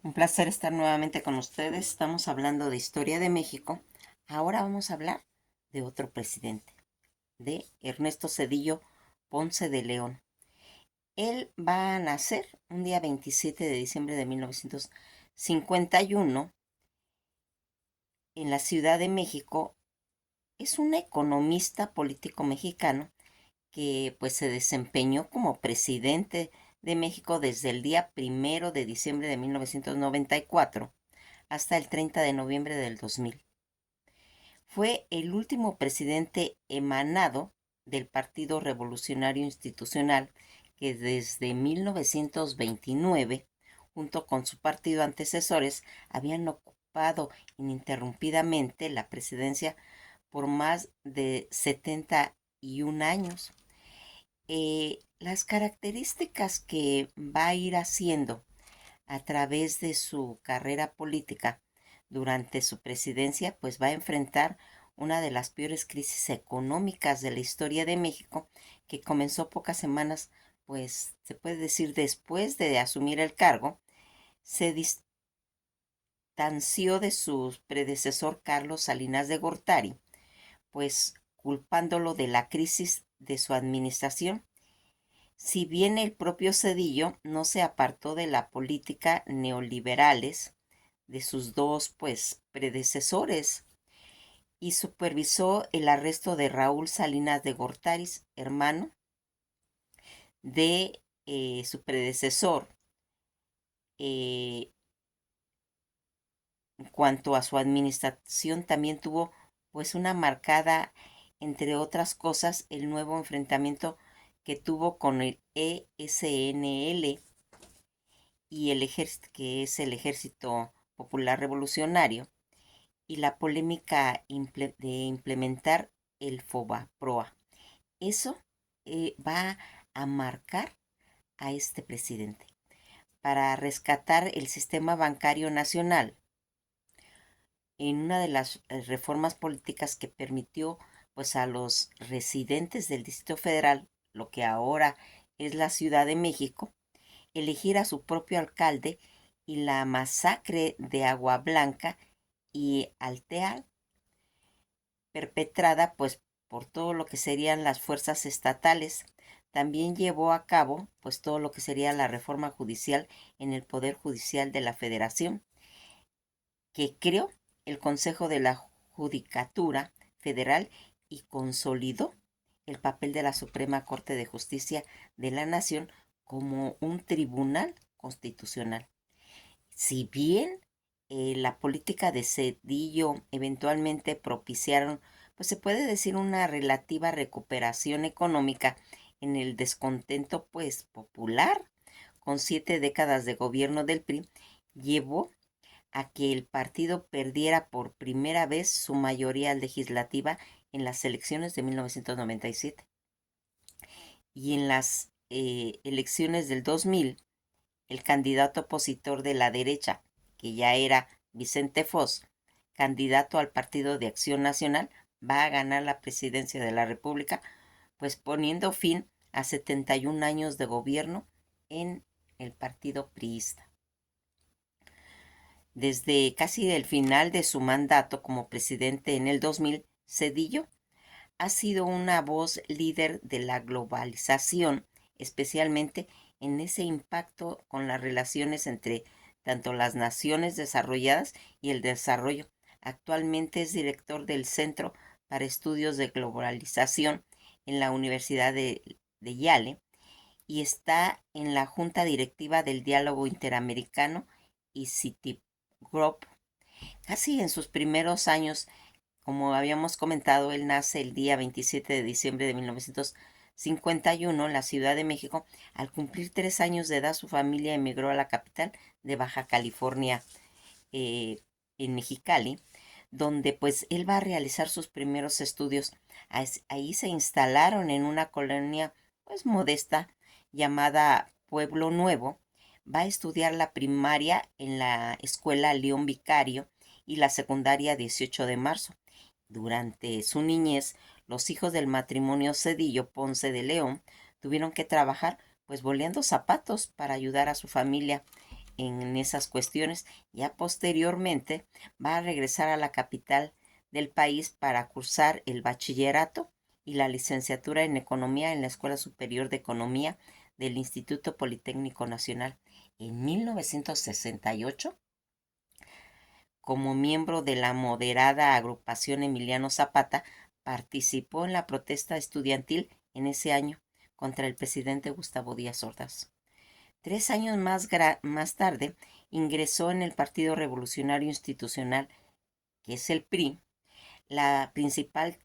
Un placer estar nuevamente con ustedes. Estamos hablando de historia de México. Ahora vamos a hablar de otro presidente, de Ernesto Zedillo Ponce de León. Él va a nacer un día 27 de diciembre de 1951 en la Ciudad de México. Es un economista político mexicano que pues se desempeñó como presidente de México desde el día 1 de diciembre de 1994 hasta el 30 de noviembre del 2000. Fue el último presidente emanado del Partido Revolucionario Institucional que desde 1929, junto con su partido antecesores, habían ocupado ininterrumpidamente la presidencia por más de 71 años. Las características que va a ir haciendo a través de su carrera política durante su presidencia, pues va a enfrentar una de las peores crisis económicas de la historia de México, que comenzó pocas semanas, pues se puede decir después de asumir el cargo. Se distanció de su predecesor Carlos Salinas de Gortari, pues culpándolo de la crisis de su administración. Si bien el propio Cedillo no se apartó de la política neoliberales de sus dos pues predecesores y supervisó el arresto de Raúl Salinas de Gortari, hermano de su predecesor. En cuanto a su administración, también tuvo pues una marcada, entre otras cosas, el nuevo enfrentamiento que tuvo con el ESNL y el ejército, que es el Ejército Popular Revolucionario, y la polémica de implementar el FOBAPROA. Eso va a marcar a este presidente. Para rescatar el sistema bancario nacional, en una de las reformas políticas que permitió pues a los residentes del Distrito Federal, lo que ahora es la Ciudad de México, elegir a su propio alcalde, y la masacre de Agua Blanca y Alteal, perpetrada pues por todo lo que serían las fuerzas estatales. También llevó a cabo pues todo lo que sería la reforma judicial en el Poder Judicial de la Federación, que creó el Consejo de la Judicatura Federal y consolidó el papel de la Suprema Corte de Justicia de la Nación como un tribunal constitucional. Si bien la política de Cedillo eventualmente propiciaron, pues se puede decir, una relativa recuperación económica en el descontento pues popular, con 7 décadas de gobierno del PRI, llevó a que el partido perdiera por primera vez su mayoría legislativa en las elecciones de 1997. Y en las elecciones del 2000, el candidato opositor de la derecha, que ya era Vicente Fox, candidato al Partido de Acción Nacional, va a ganar la presidencia de la República, pues poniendo fin a 71 años de gobierno en el partido priista. Desde casi el final de su mandato como presidente en el 2000, Cedillo ha sido una voz líder de la globalización, especialmente en ese impacto con las relaciones entre tanto las naciones desarrolladas y el desarrollo. Actualmente es director del Centro para Estudios de Globalización en la Universidad de Yale, y está en la Junta Directiva del Diálogo Interamericano y Citigroup. Casi en sus primeros años, como habíamos comentado, él nace el día 27 de diciembre de 1951 en la Ciudad de México. Al cumplir 3 años de edad, su familia emigró a la capital de Baja California, eh, en Mexicali, donde pues él va a realizar sus primeros estudios. Ahí se instalaron en una colonia pues modesta llamada Pueblo Nuevo. Va a estudiar la primaria en la escuela León Vicario y la secundaria 18 de marzo. Durante su niñez, los hijos del matrimonio Cedillo Ponce de León tuvieron que trabajar pues boleando zapatos para ayudar a su familia en esas cuestiones. Ya posteriormente va a regresar a la capital del país para cursar el bachillerato y la licenciatura en economía en la Escuela Superior de Economía del Instituto Politécnico Nacional. En 1968, como miembro de la moderada agrupación Emiliano Zapata, participó en la protesta estudiantil en ese año contra el presidente Gustavo Díaz Ordaz. 3 años más tarde ingresó en el Partido Revolucionario Institucional, que es el PRI, la principal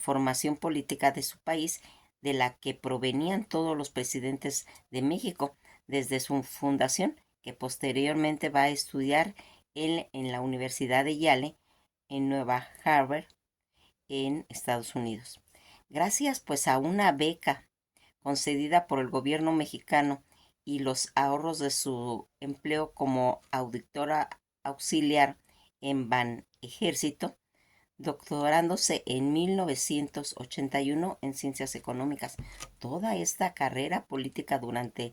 formación política de su país, de la que provenían todos los presidentes de México desde su fundación, que posteriormente va a estudiar en la Universidad de Yale, en Nueva Harvard, en Estados Unidos. Gracias pues a una beca concedida por el gobierno mexicano y los ahorros de su empleo como auditora auxiliar en Banejército, doctorándose en 1981 en Ciencias Económicas. Toda esta carrera política durante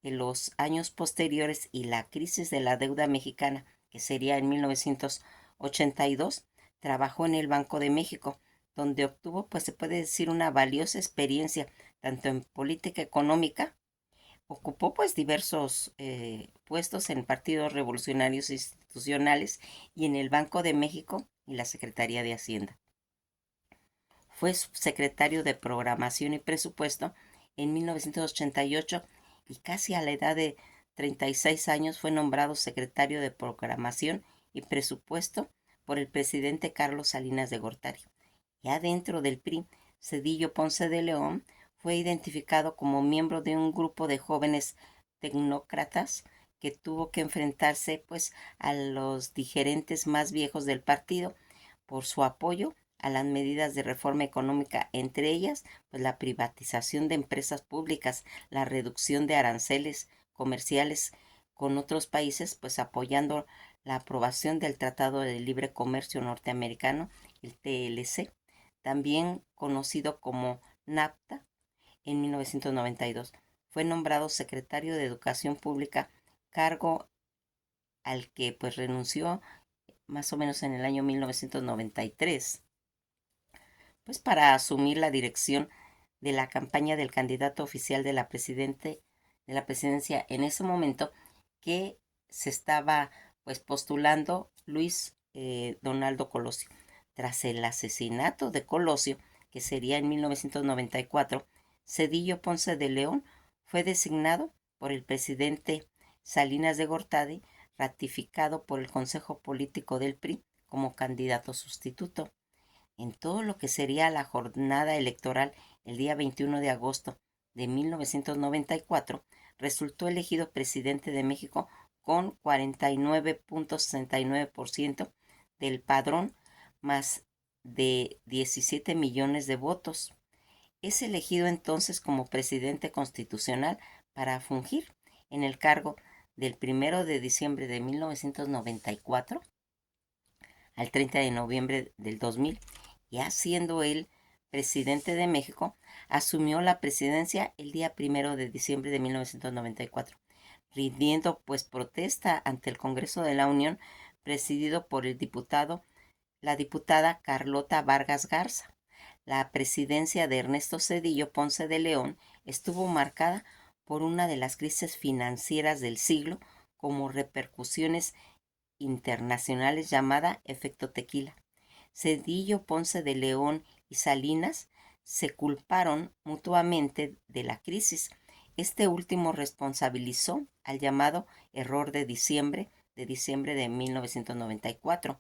los años posteriores y la crisis de la deuda mexicana, que sería en 1982, trabajó en el Banco de México, donde obtuvo, pues se puede decir, una valiosa experiencia, tanto en política económica. Ocupó pues diversos puestos en partidos revolucionarios institucionales y en el Banco de México y la Secretaría de Hacienda. Fue subsecretario de Programación y Presupuesto en 1988 y casi a la edad de 36 años fue nombrado secretario de Programación y Presupuesto por el presidente Carlos Salinas de Gortari. Ya dentro del PRI, Cedillo Ponce de León fue identificado como miembro de un grupo de jóvenes tecnócratas que tuvo que enfrentarse pues a los dirigentes más viejos del partido por su apoyo a las medidas de reforma económica, entre ellas pues la privatización de empresas públicas, la reducción de aranceles comerciales con otros países, pues apoyando la aprobación del Tratado de Libre Comercio Norteamericano, el TLC, también conocido como NAFTA, en 1992. Fue nombrado secretario de Educación Pública, cargo al que pues renunció más o menos en el año 1993, pues para asumir la dirección de la campaña del candidato oficial de la presidencia en ese momento, que se estaba pues postulando Luis Donaldo Colosio. Tras el asesinato de Colosio, que sería en 1994, Cedillo Ponce de León fue designado por el presidente Salinas de Gortari, ratificado por el Consejo Político del PRI como candidato sustituto. En todo lo que sería la jornada electoral el día 21 de agosto de 1994, resultó elegido presidente de México con 49.69% del padrón, más de 17 millones de votos. Es elegido entonces como presidente constitucional para fungir en el cargo del 1 de diciembre de 1994 al 30 de noviembre del 2000. Ya siendo él presidente de México, asumió la presidencia el día 1 de diciembre de 1994, rindiendo pues protesta ante el Congreso de la Unión, presidido por la diputada Carlota Vargas Garza. La presidencia de Ernesto Cedillo Ponce de León estuvo marcada por una de las crisis financieras del siglo, como repercusiones internacionales llamada efecto tequila. Cedillo Ponce de León y Salinas se culparon mutuamente de la crisis. Este último responsabilizó al llamado error de diciembre de 1994,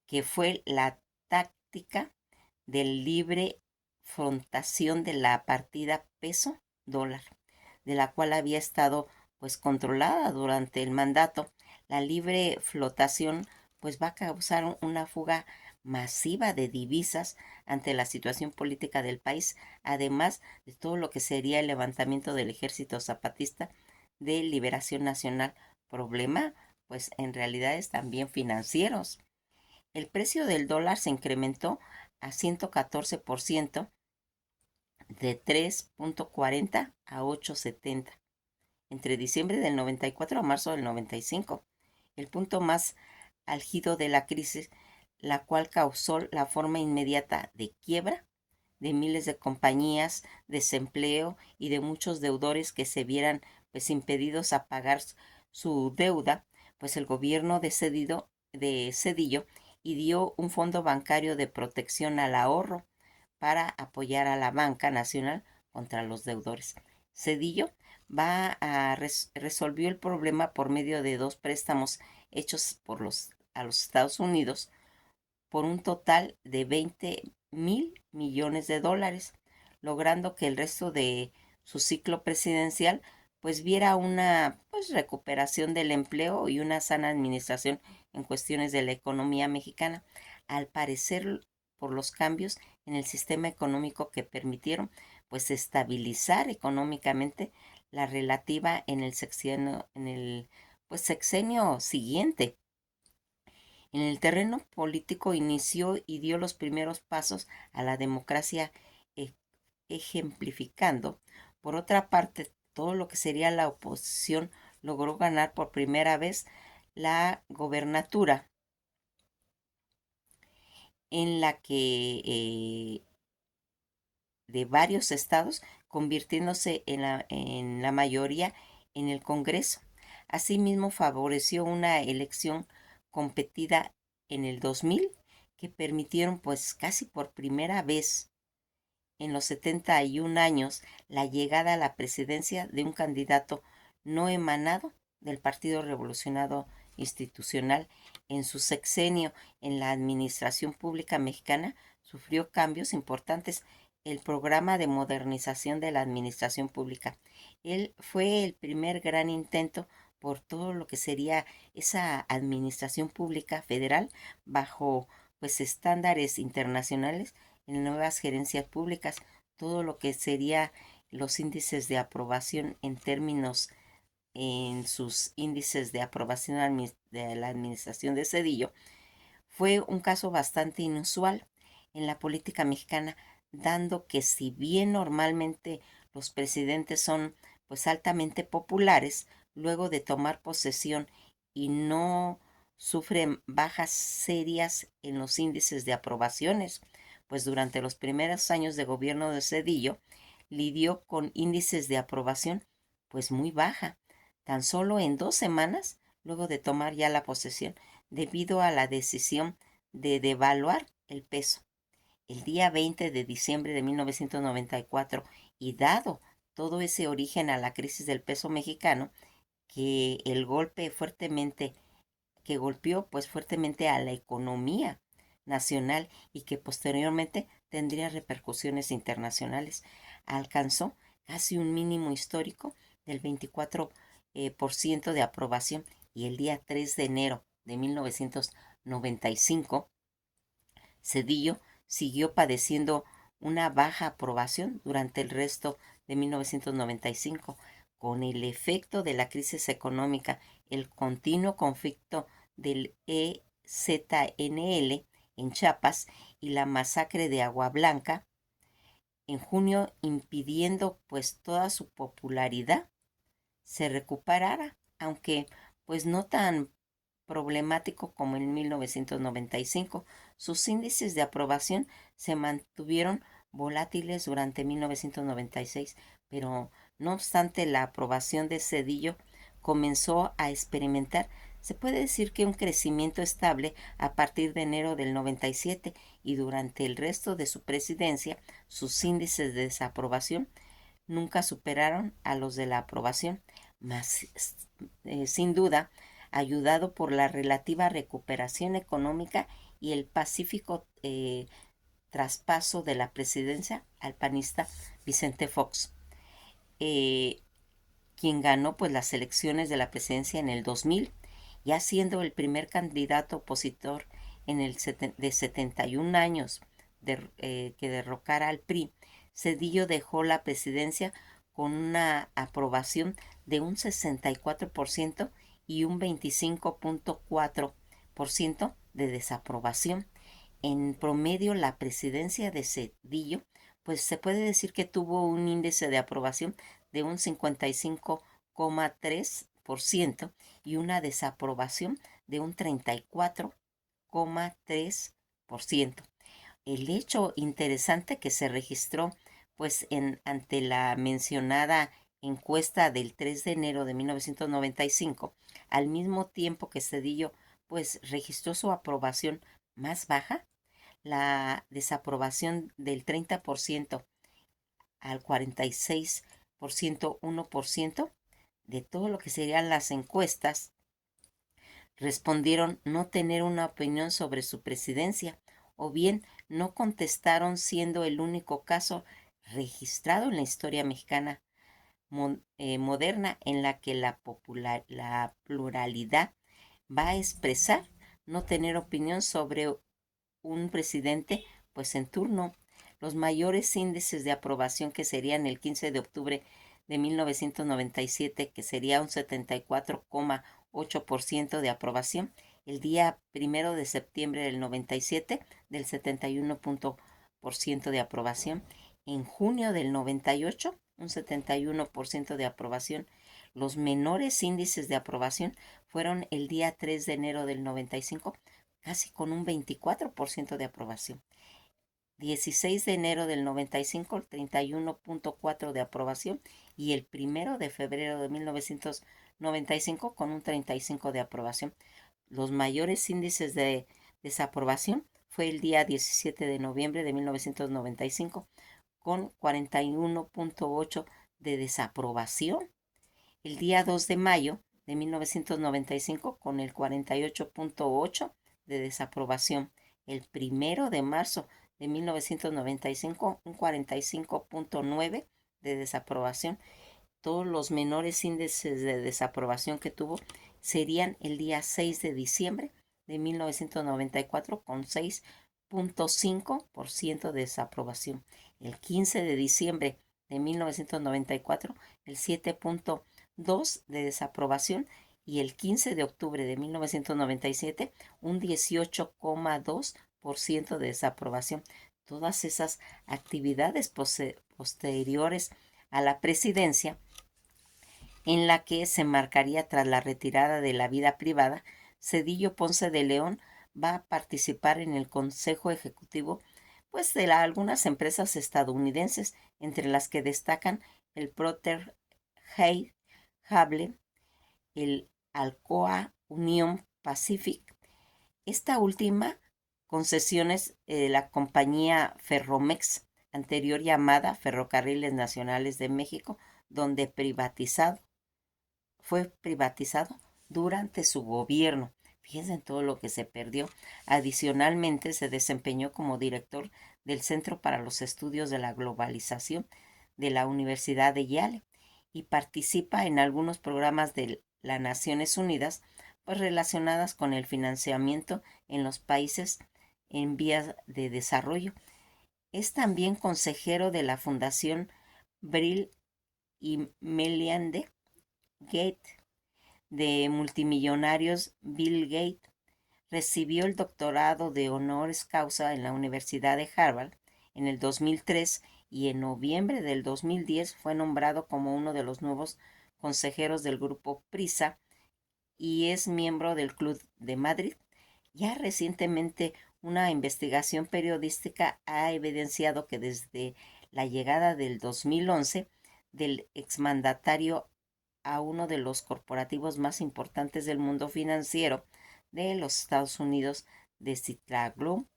que fue la táctica del libre frontación de la partida peso-dólar, de la cual había estado pues controlada durante el mandato. La libre flotación pues va a causar una fuga masiva de divisas ante la situación política del país, además de todo lo que sería el levantamiento del Ejército Zapatista de Liberación Nacional. Problema pues en realidades también financieros. El precio del dólar se incrementó a 114%, de 3.40 a 8.70, entre diciembre del 94 a marzo del 95, el punto más álgido de la crisis, la cual causó la forma inmediata de quiebra de miles de compañías, desempleo y de muchos deudores que se vieran pues impedidos a pagar su deuda, pues el gobierno de Cedillo y dio un fondo bancario de protección al ahorro para apoyar a la banca nacional contra los deudores. Cedillo resolvió el problema por medio de dos préstamos hechos a los Estados Unidos por un total de 20.000 millones de dólares, logrando que el resto de su ciclo presidencial pues viera una pues, recuperación del empleo y una sana administración en cuestiones de la economía mexicana, al parecer por los cambios en el sistema económico que permitieron pues estabilizar económicamente la relativa en el pues sexenio siguiente. En el terreno político inició y dio los primeros pasos a la democracia, e- ejemplificando. Por otra parte, todo lo que sería la oposición logró ganar por primera vez la gobernatura, en la que de varios estados, convirtiéndose en la mayoría en el Congreso. Asimismo, favoreció una elección competida en el 2000 que permitieron pues casi por primera vez en los 71 años la llegada a la presidencia de un candidato no emanado del Partido Revolucionario Institucional. En su sexenio en la administración pública mexicana sufrió cambios importantes el programa de modernización de la administración pública. Él fue el primer gran intento por todo lo que sería esa administración pública federal bajo pues estándares internacionales en nuevas gerencias públicas, todo lo que sería los índices de aprobación en sus índices de aprobación de la administración de Cedillo, fue un caso bastante inusual en la política mexicana, dando que si bien normalmente los presidentes son pues altamente populares, luego de tomar posesión y no sufren bajas serias en los índices de aprobaciones, pues durante los primeros años de gobierno de Cedillo lidió con índices de aprobación pues muy baja, tan solo en 2 semanas luego de tomar ya la posesión, debido a la decisión de devaluar el peso el día 20 de diciembre de 1994 y dado todo ese origen a la crisis del peso mexicano, que el golpe fuertemente, que golpeó pues fuertemente a la economía nacional y que posteriormente tendría repercusiones internacionales, alcanzó casi un mínimo histórico del 24% de aprobación y el día 3 de enero de 1995 Cedillo siguió padeciendo una baja aprobación durante el resto de 1995, con el efecto de la crisis económica, el continuo conflicto del EZNL en Chiapas y la masacre de Agua Blanca en junio, impidiendo pues toda su popularidad se recuperara, aunque pues no tan problemático como en 1995. Sus índices de aprobación se mantuvieron volátiles durante 1996, pero no obstante la aprobación de Cedillo comenzó a experimentar, se puede decir que un crecimiento estable a partir de enero del 97 y durante el resto de su presidencia sus índices de desaprobación nunca superaron a los de la aprobación, mas sin duda ayudado por la relativa recuperación económica y el pacífico traspaso de la presidencia al panista Vicente Fox, eh, quien ganó pues las elecciones de la presidencia en el 2000, ya siendo el primer candidato opositor de 71 años que derrocara al PRI. Cedillo dejó la presidencia con una aprobación de un 64% y un 25.4% de desaprobación. En promedio, la presidencia de Cedillo, pues se puede decir que tuvo un índice de aprobación de un 55,8%, 34,3% y una desaprobación de un 34,3%. El hecho interesante que se registró pues ante la mencionada encuesta del 3 de enero de 1995, al mismo tiempo que Cedillo pues registró su aprobación más baja, la desaprobación del 30% al 46%, 1% de todo lo que serían las encuestas, respondieron no tener una opinión sobre su presidencia, o bien no contestaron, siendo el único caso registrado en la historia mexicana moderna en la que la pluralidad va a expresar no tener opinión sobre un presidente pues en turno. Los mayores índices de aprobación, que serían el 15 de octubre de 1997, que sería un 74,8% de aprobación, el día 1 de septiembre del 97 del 71% de aprobación, en junio del 98 un 71% de aprobación. Los menores índices de aprobación fueron el día 3 de enero del 95, casi con un 24% de aprobación. 16 de enero del 95, el 31,4% de aprobación, y el 1 de febrero de 1995 con un 35% de aprobación. Los mayores índices de desaprobación fue el día 17 de noviembre de 1995 con 41,8% de desaprobación. El día 2 de mayo de 1995 con el 48,8% de desaprobación. El 1 de marzo de 1995 un 45,9% de desaprobación. Todos los menores índices de desaprobación que tuvo serían el día 6 de diciembre de 1994 con 6,5% de desaprobación. El 15 de diciembre de 1994 el 7,2% de desaprobación, y el 15 de octubre de 1997 un 18,2% de desaprobación. Todas esas actividades posteriores a la presidencia, en la que se marcaría tras la retirada de la vida privada, Cedillo Ponce de León va a participar en el Consejo Ejecutivo pues de algunas empresas estadounidenses, entre las que destacan el Procter Hable, el Alcoa Union Pacific. Esta última, concesiones de la compañía Ferromex, anterior llamada Ferrocarriles Nacionales de México, donde fue privatizado durante su gobierno. Fíjense en todo lo que se perdió. Adicionalmente, se desempeñó como director del Centro para los Estudios de la Globalización de la Universidad de Yale y participa en algunos programas de las Naciones Unidas pues relacionadas con el financiamiento en los países en vías de desarrollo. Es también consejero de la Fundación Bill y Melinda Gates, de multimillonarios Bill Gates. Recibió el doctorado de honoris causa en la Universidad de Harvard en el 2003, y en noviembre del 2010 fue nombrado como uno de los nuevos consejeros del grupo PRISA y es miembro del Club de Madrid. Ya recientemente una investigación periodística ha evidenciado que desde la llegada del 2011 del exmandatario a uno de los corporativos más importantes del mundo financiero de los Estados Unidos, de Citigroup,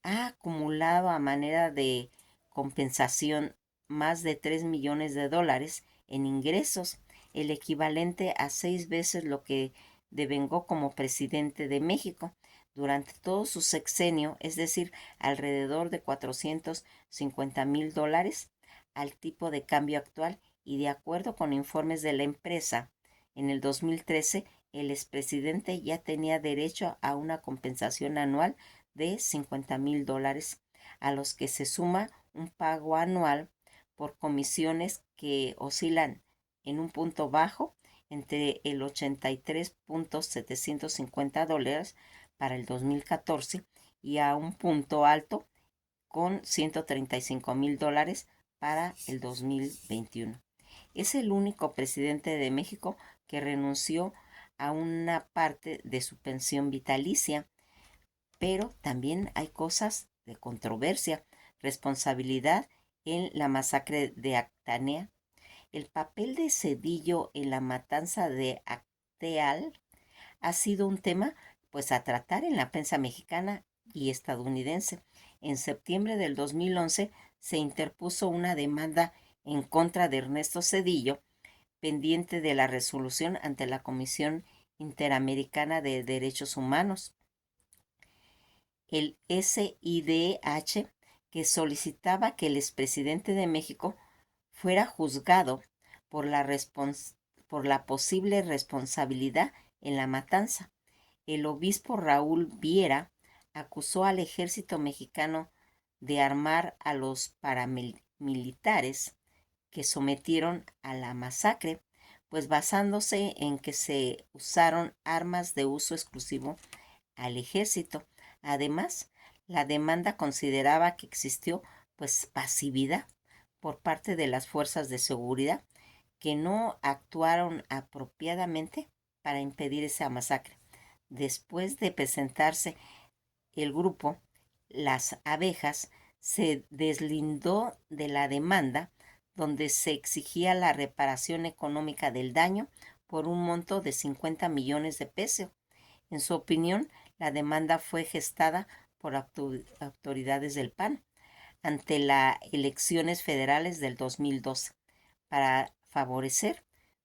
ha acumulado a manera de compensación más de 3 millones de dólares en ingresos, el equivalente a 6 veces lo que devengó como presidente de México durante todo su sexenio, es decir, alrededor de $450,000 al tipo de cambio actual, y de acuerdo con informes de la empresa, en el 2013 el expresidente ya tenía derecho a una compensación anual de $50,000, a los que se suma un pago anual por comisiones que oscilan en un punto bajo entre el $83,750 para el 2014 y a un punto alto con $135,000 para el 2021. Es el único presidente de México que renunció a una parte de su pensión vitalicia, pero también hay cosas de controversia, responsabilidad en la masacre de Actanea, el papel de Cedillo en la matanza de Acteal ha sido un tema pues a tratar en la prensa mexicana y estadounidense. En septiembre del 2011 se interpuso una demanda en contra de Ernesto Cedillo, pendiente de la resolución ante la Comisión Interamericana de Derechos Humanos. El SIDH, que solicitaba que el expresidente de México fuera juzgado por por la posible responsabilidad en la matanza. El obispo Raúl Viera acusó al ejército mexicano de armar a los paramilitares que sometieron a la masacre, pues basándose en que se usaron armas de uso exclusivo al ejército. Además, la demanda consideraba que existió pues pasividad por parte de las fuerzas de seguridad que no actuaron apropiadamente para impedir esa masacre. Después de presentarse el grupo, las abejas se deslindó de la demanda donde se exigía la reparación económica del daño por un monto de 50 millones de pesos. En su opinión, la demanda fue gestada por autoridades del PAN ante las elecciones federales del 2012 para favorecer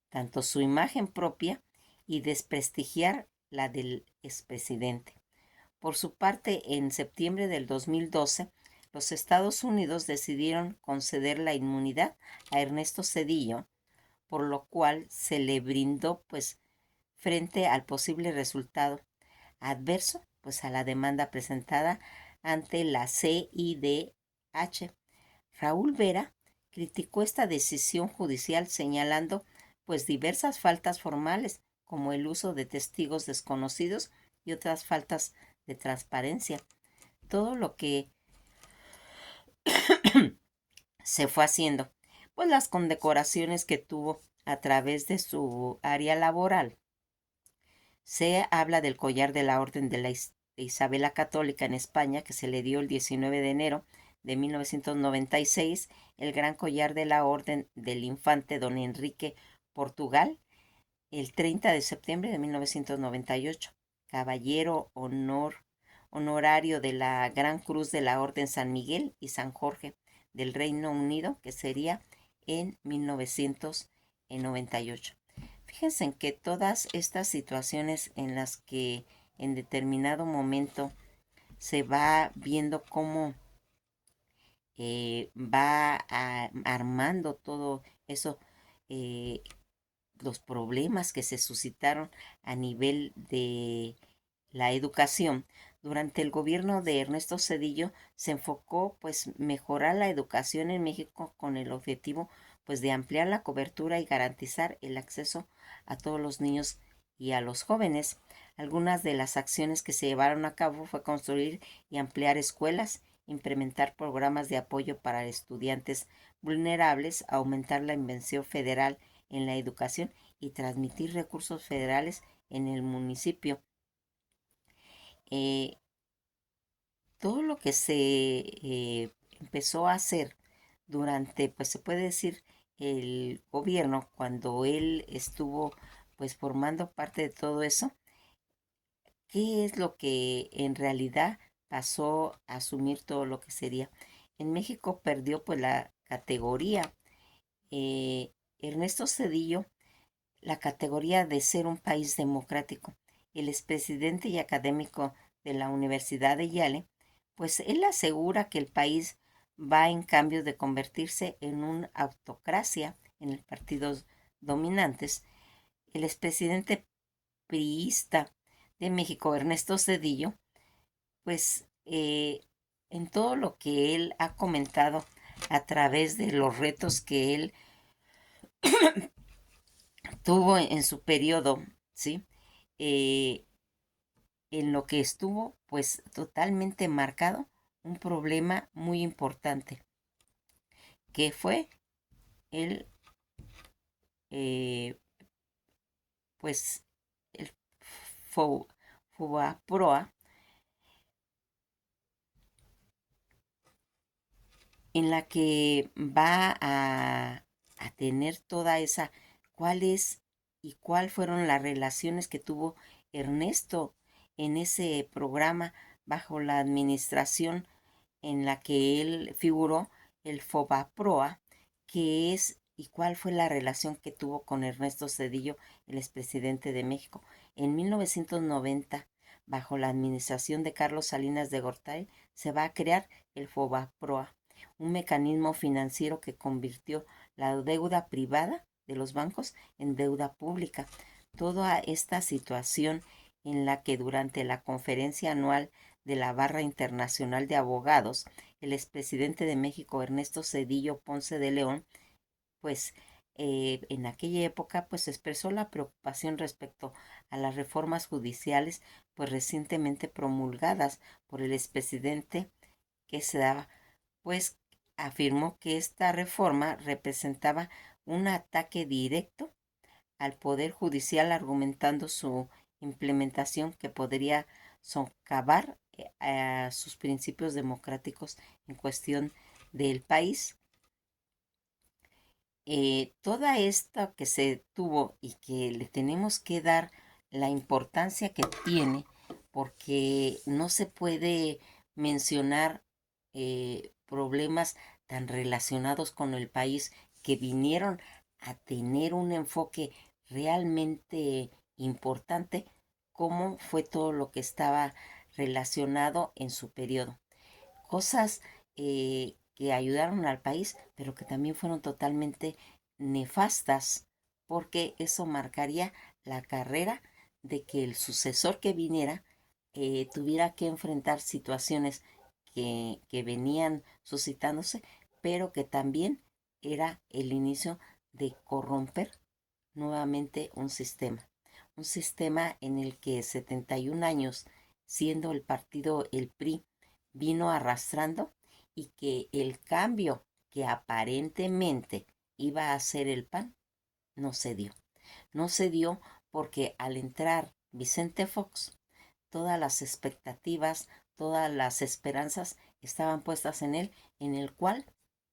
tanto su imagen propia y desprestigiar la del expresidente. Por su parte, en septiembre del 2012, los Estados Unidos decidieron conceder la inmunidad a Ernesto Cedillo, por lo cual se le brindó, pues, frente al posible resultado adverso, pues, a la demanda presentada ante la CIDH. Raúl Vera criticó esta decisión judicial señalando, pues, diversas faltas formales, como el uso de testigos desconocidos y otras faltas de transparencia. Todo lo que se fue haciendo, pues las condecoraciones que tuvo a través de su área laboral. Se habla del collar de la Orden de Isabel la Católica en España, que se le dio el 19 de enero de 1996, el gran collar de la Orden del Infante Don Enrique Portugal, el 30 de septiembre de 1998, caballero honorario de la Gran Cruz de la Orden San Miguel y San Jorge del Reino Unido, que sería en 1998. Fíjense en que todas estas situaciones en las que en determinado momento se va viendo cómo armando todo eso, eh, los problemas que se suscitaron a nivel de la educación. Durante el gobierno de Ernesto Cedillo se enfocó pues mejorar la educación en México con el objetivo pues de ampliar la cobertura y garantizar el acceso a todos los niños y a los jóvenes. Algunas de las acciones que se llevaron a cabo fue construir y ampliar escuelas, implementar programas de apoyo para estudiantes vulnerables, aumentar la inversión federal en la educación y transmitir recursos federales en el municipio. Eh, Todo lo que se empezó a hacer durante, pues se puede decir, el gobierno, cuando él estuvo pues formando parte de todo eso, ¿qué es lo que en realidad pasó a asumir todo lo que sería? En México perdió pues la categoría, Ernesto Cedillo, la categoría de ser un país democrático. El expresidente y académico de la Universidad de Yale, pues él asegura que el país va en cambio de convertirse en una autocracia en el partidos dominantes. El expresidente priista de México, Ernesto Cedillo, pues en todo lo que él ha comentado a través de los retos que él tuvo en su periodo, ¿sí? Eh, en lo que estuvo pues totalmente marcado un problema muy importante, que fue el eh, pues el FOBAPROA, en la que va a tener toda esa, cuál es y cuál fueron las relaciones que tuvo Ernesto en ese programa bajo la administración en la que él figuró, el FOBAPROA, que es y cuál fue la relación que tuvo con Ernesto Zedillo, el expresidente de México. En 1990, bajo la administración de Carlos Salinas de Gortari, se va a crear el FOBAPROA, un mecanismo financiero que convirtió la deuda privada de los bancos en deuda pública. Toda esta situación en la que durante la conferencia anual de la Barra Internacional de Abogados, el expresidente de México, Ernesto Zedillo Ponce de León, pues en aquella época pues expresó la preocupación respecto a las reformas judiciales pues recientemente promulgadas por el expresidente, que se daba, pues afirmó que esta reforma representaba un ataque directo al Poder Judicial, argumentando su implementación que podría socavar a sus principios democráticos en cuestión del país. Toda esta que se tuvo y que le tenemos que dar la importancia que tiene, porque no se puede mencionar problemas tan relacionados con el país que vinieron a tener un enfoque realmente importante, como fue todo lo que estaba relacionado en su periodo. Cosas que ayudaron al país, pero que también fueron totalmente nefastas, porque eso marcaría la carrera de que el sucesor que viniera tuviera que enfrentar situaciones que venían suscitándose, pero que también era el inicio de corromper nuevamente un sistema en el que 71 años, siendo el partido el PRI, vino arrastrando, y que el cambio que aparentemente iba a ser el PAN no se dio. No se dio porque al entrar Vicente Fox, todas las expectativas, todas las esperanzas estaban puestas en él, en el cual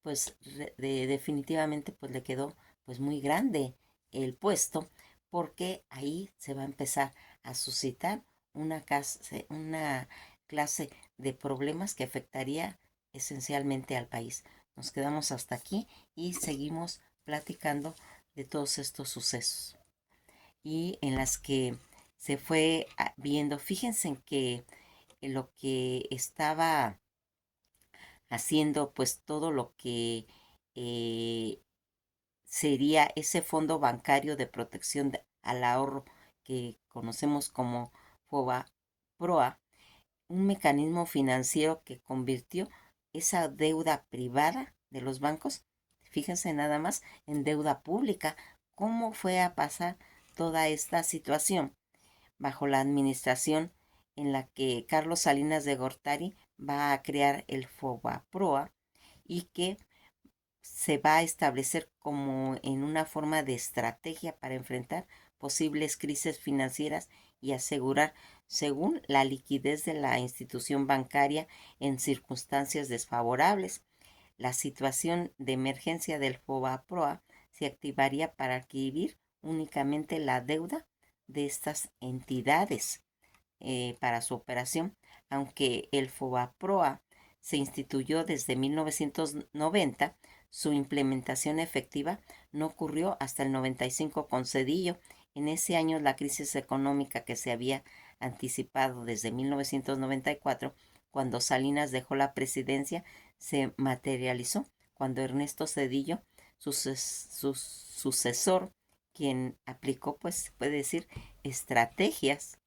pues definitivamente pues le quedó pues muy grande el puesto, porque ahí se va a empezar a suscitar una clase de problemas que afectaría esencialmente al país. Nos quedamos hasta aquí y seguimos platicando de todos estos sucesos y en las que se fue viendo. Fíjense en que lo que estaba haciendo, pues todo lo que eh, sería ese fondo bancario de protección al ahorro que conocemos como FOBAPROA, un mecanismo financiero que convirtió esa deuda privada de los bancos, fíjense nada más, en deuda pública. ¿Cómo fue a pasar toda esta situación bajo la administración en la que Carlos Salinas de Gortari va a crear el FOBAPROA, y que se va a establecer como en una forma de estrategia para enfrentar posibles crisis financieras y asegurar, según la liquidez de la institución bancaria en circunstancias desfavorables? La situación de emergencia del FOBAPROA se activaría para adquirir únicamente la deuda de estas entidades para su operación, aunque el FOBAPROA se instituyó desde 1990, su implementación efectiva no ocurrió hasta el 95 con Cedillo. En ese año la crisis económica que se había anticipado desde 1994, cuando Salinas dejó la presidencia, se materializó cuando Ernesto Zedillo, su sucesor, quien aplicó, pues puede decir, estrategias.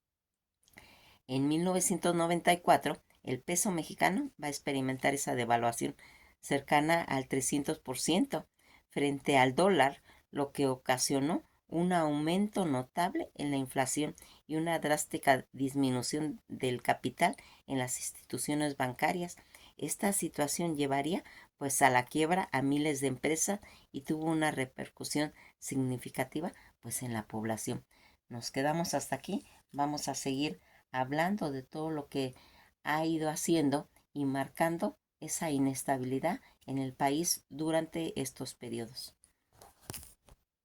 En 1994, el peso mexicano va a experimentar esa devaluación cercana al 300% frente al dólar, lo que ocasionó un aumento notable en la inflación y una drástica disminución del capital en las instituciones bancarias. Esta situación llevaría pues a la quiebra a miles de empresas y tuvo una repercusión significativa pues en la población. Nos quedamos hasta aquí, vamos a seguir hablando de todo lo que ha ido haciendo y marcando esa inestabilidad en el país durante estos periodos.